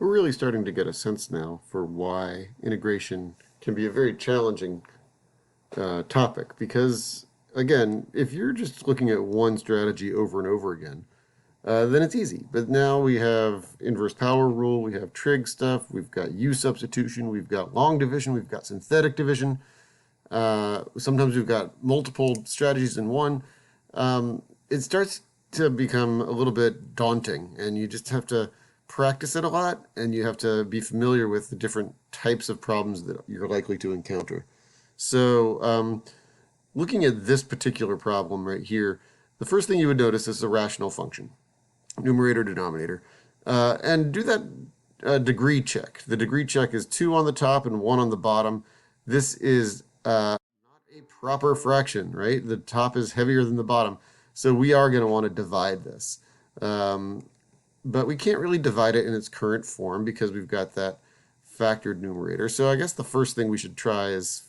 We're really starting to get a sense now for why integration can be a very challenging topic because, again, if you're just looking at one strategy over and over again, then it's easy. But now we have inverse power rule, we have trig stuff, we've got U substitution, we've got long division, we've got synthetic division. Sometimes we've got multiple strategies in one. It starts to become a little bit daunting, and you just have to practice it a lot, and you have to be familiar with the different types of problems that you're likely to encounter. So, looking at this particular problem right here, the first thing you would notice is a rational function, numerator, denominator, and do that degree check. The degree check is 2 on the top and 1 on the bottom. This is not a proper fraction, right? The top is heavier than the bottom. So we are going to want to divide this. But we can't really divide it in its current form because we've got that factored numerator. So I guess the first thing we should try is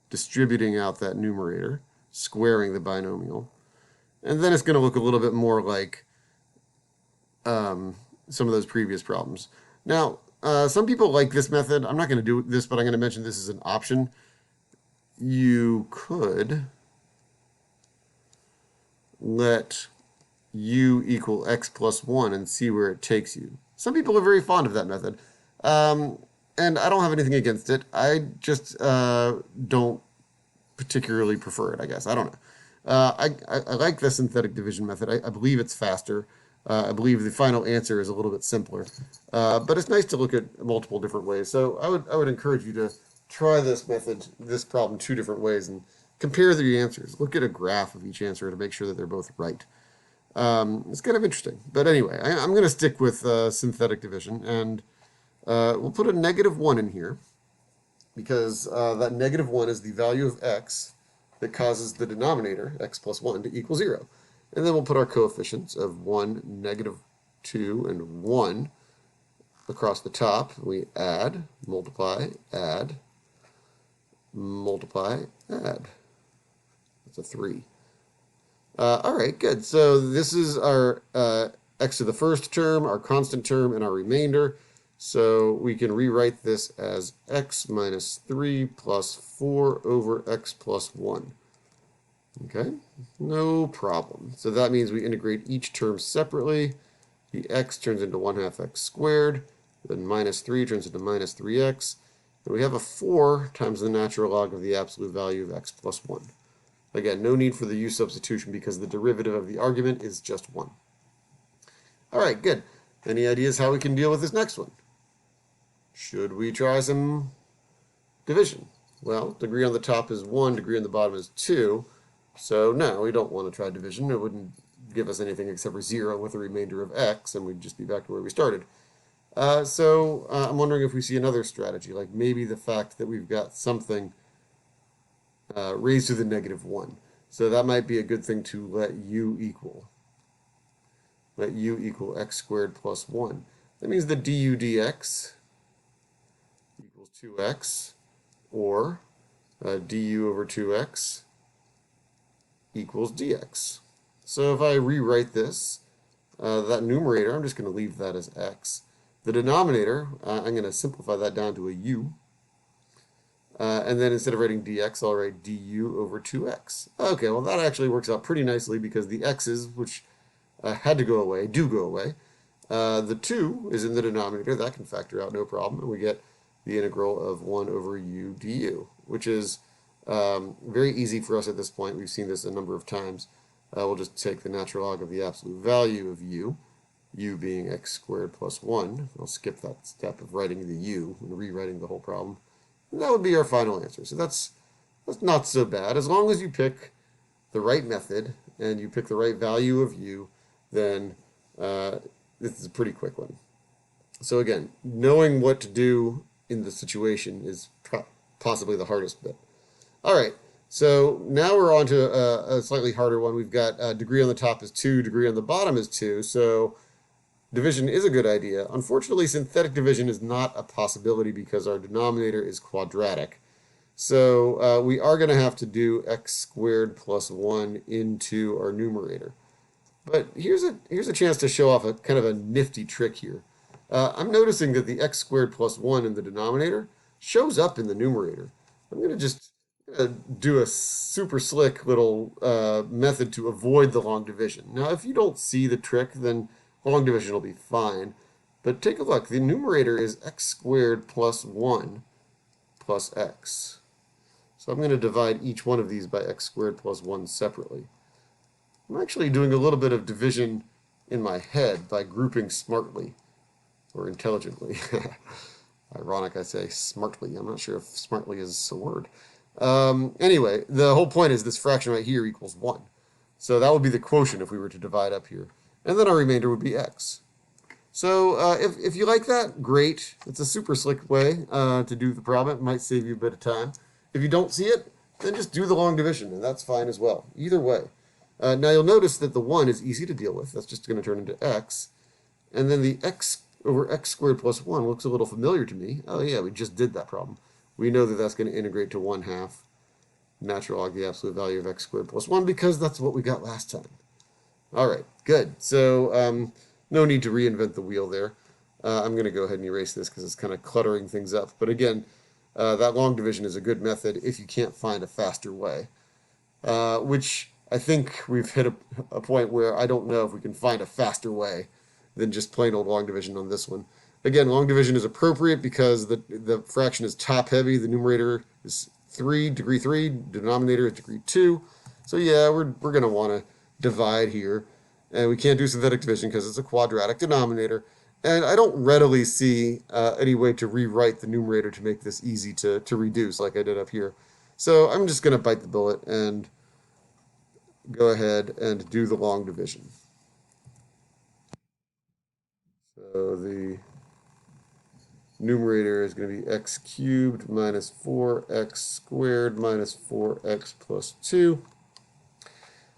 distributing out that numerator, squaring the binomial. And then it's going to look a little bit more like some of those previous problems. Now, some people like this method. I'm not going to do this, but I'm going to mention this as an option. You could let u equal x plus 1 and see where it takes you. Some people are very fond of that method. And I don't have anything against it. I just don't particularly prefer it, I guess. I don't know. I like the synthetic division method. I believe it's faster. I believe the final answer is a little bit simpler. But it's nice to look at multiple different ways. So I would encourage you to try this method, this problem, 2 different ways and compare the answers. Look at a graph of each answer to make sure that they're both right. It's kind of interesting. But anyway, I'm going to stick with synthetic division, and we'll put a -1 in here because that -1 is the value of x that causes the denominator, x plus 1, to equal 0. And then we'll put our coefficients of 1, -2, and 1 across the top. We add, multiply, add, multiply, add. That's a 3. All right, good. So this is our x to the first term, our constant term, and our remainder. So we can rewrite this as x minus 3 plus 4 over x plus 1. Okay, no problem. So that means we integrate each term separately. The x turns into 1/2 x squared. Then minus 3 turns into minus 3x. And we have a 4 times the natural log of the absolute value of x plus 1. Again, no need for the u substitution because the derivative of the argument is just 1. All right, good. Any ideas how we can deal with this next one? Should we try some division? Well, degree on the top is 1, degree on the bottom is 2. So no, we don't want to try division. It wouldn't give us anything except for 0 with a remainder of x, and we'd just be back to where we started. So I'm wondering if we see another strategy, like maybe the fact that we've got something raised to the -1. So that might be a good thing to let u equal. Let u equal x squared plus 1. That means the du dx equals 2x, or du over 2x equals dx. So if I rewrite this, that numerator, I'm just going to leave that as x. The denominator, I'm going to simplify that down to a u. And then instead of writing dx, I'll write du over 2x. Okay, well that actually works out pretty nicely because the x's, which had to go away, do go away. The 2 is in the denominator. That can factor out no problem. And we get the integral of 1 over u du, which is very easy for us at this point. We've seen this a number of times. We'll just take the natural log of the absolute value of u being x squared plus 1. I'll skip that step of writing the u and rewriting the whole problem. And that would be our final answer. So that's not so bad. As long as you pick the right method and you pick the right value of u, then this is a pretty quick one. So again, knowing what to do in the situation is possibly the hardest bit. All right, so now we're on to a slightly harder one. We've got degree on the top is 2, degree on the bottom is 2. So division is a good idea. Unfortunately, synthetic division is not a possibility because our denominator is quadratic. So we are going to have to do x squared plus 1 into our numerator. But here's a chance to show off a kind of a nifty trick here. I'm noticing that the x squared plus 1 in the denominator shows up in the numerator. I'm going to just do a super slick little method to avoid the long division. Now, if you don't see the trick, then long division will be fine. But take a look. The numerator is x squared plus 1 plus x. So I'm going to divide each one of these by x squared plus 1 separately. I'm actually doing a little bit of division in my head by grouping smartly or intelligently. Ironic I say smartly. I'm not sure if smartly is a word. Anyway, the whole point is this fraction right here equals 1. So that would be the quotient if we were to divide up here. And then our remainder would be x. So if you like that, great. It's a super slick way to do the problem. It might save you a bit of time. If you don't see it, then just do the long division, and that's fine as well. Either way. Now you'll notice that the 1 is easy to deal with. That's just going to turn into x. And then the x over x squared plus 1 looks a little familiar to me. Oh yeah, we just did that problem. We know that that's going to integrate to 1/2 natural log the absolute value of x squared plus 1 because that's what we got last time. All right, good. So no need to reinvent the wheel there. I'm going to go ahead and erase this because it's kind of cluttering things up. But again, that long division is a good method if you can't find a faster way, which I think we've hit a point where I don't know if we can find a faster way than just plain old long division on this one. Again, long division is appropriate because the fraction is top heavy. The numerator is 3, degree 3, denominator is degree 2. So yeah, we're going to want to divide here. And we can't do synthetic division because it's a quadratic denominator. And I don't readily see any way to rewrite the numerator to make this easy to reduce like I did up here. So I'm just going to bite the bullet and go ahead and do the long division. So the numerator is going to be x cubed minus 4x squared minus 4x plus 2.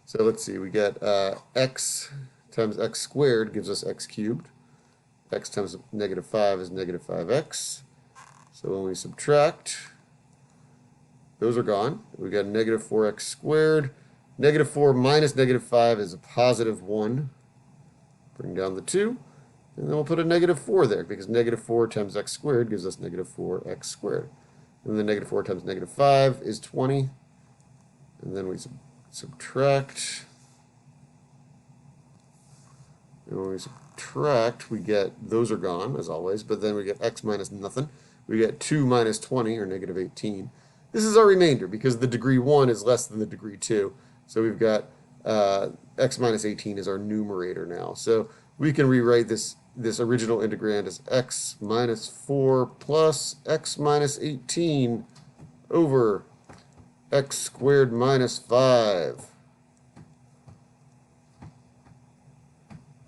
So let's see, we get x times x squared gives us x cubed. X times negative 5 is negative 5x. So when we subtract, those are gone. We got negative 4x squared. Negative 4 minus negative 5 is a positive 1. Bring down the 2. And then we'll put a negative 4 there because negative 4 times x squared gives us negative 4x squared. And then negative 4 times negative 5 is 20. And then we subtract. And when we subtract, we get, those are gone as always, but then we get x minus nothing. We get 2 minus 20, or negative 18. This is our remainder because the degree 1 is less than the degree 2. So we've got x minus 18 is our numerator now. So we can rewrite this original integrand as x minus 4 plus x minus 18 over x squared minus 5.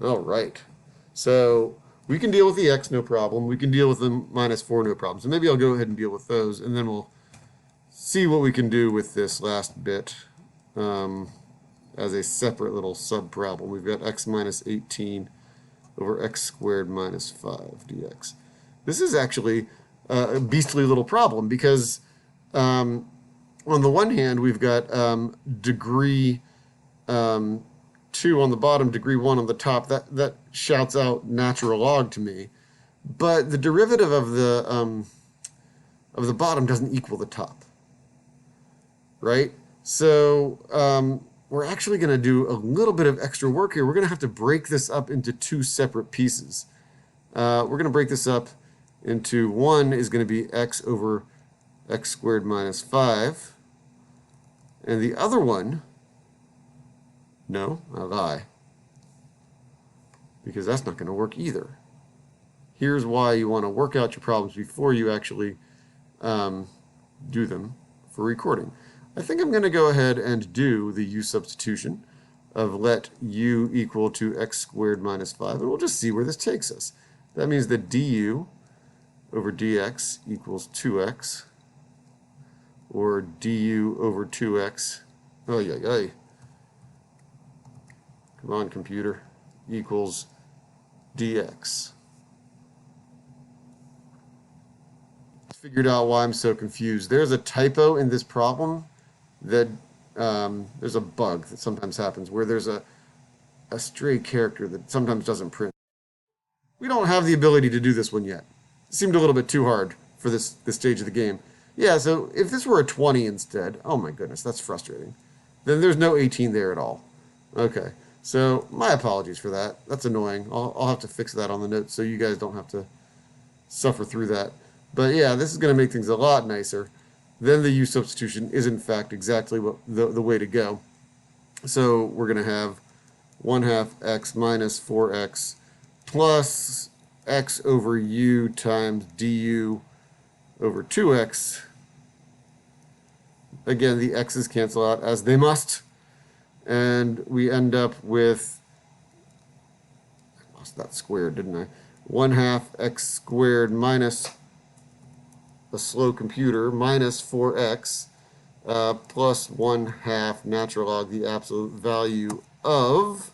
All right. So we can deal with the x, no problem. We can deal with the minus 4, no problem. So maybe I'll go ahead and deal with those, and then we'll see what we can do with this last bit as a separate little sub-problem. We've got x minus 18 over x squared minus 5 dx. This is actually a beastly little problem because on the one hand, we've got degree 2 on the bottom, degree 1 on the top. That shouts out natural log to me. But the derivative of the bottom doesn't equal the top, right? So we're actually going to do a little bit of extra work here. We're going to have to break this up into 2 separate pieces. We're going to break this up into, one is going to be x over x squared minus 5. And the other one, no, I lie, because that's not going to work either. Here's why you want to work out your problems before you actually do them for recording. I think I'm going to go ahead and do the u substitution of let u equal to x squared minus 5, and we'll just see where this takes us. That means that du over dx equals 2x, or du over 2x, oh yeah, come on computer, equals dx. Figured out why I'm so confused. There's a typo in this problem that there's a bug that sometimes happens where there's a stray character that sometimes doesn't print. we don't have the ability to do this one yet. It seemed a little bit too hard for this stage of the game. Yeah, so if this were a 20 instead, oh my goodness, that's frustrating. Then there's no 18 there at all. Okay, so my apologies for that. That's annoying. I'll have to fix that on the notes so you guys don't have to suffer through that. But yeah, this is going to make things a lot nicer. Then the U substitution is in fact exactly what the way to go. So we're going to have 1/2 x minus 4x plus x over u times du over 2x. Again, the x's cancel out as they must. And we end up with, I lost that squared, didn't I? 1/2 x squared minus a slow computer minus 4x plus 1/2 natural log the absolute value of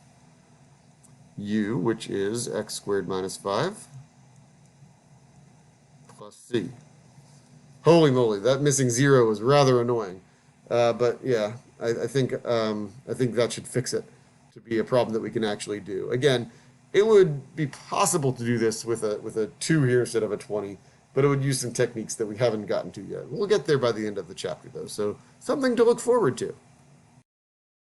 u, which is x squared minus 5 plus c. Holy moly, that missing 0 was rather annoying. But yeah, I think that should fix it to be a problem that we can actually do. Again, it would be possible to do this with a 2 here instead of a 20, but it would use some techniques that we haven't gotten to yet. We'll get there by the end of the chapter, though, so something to look forward to.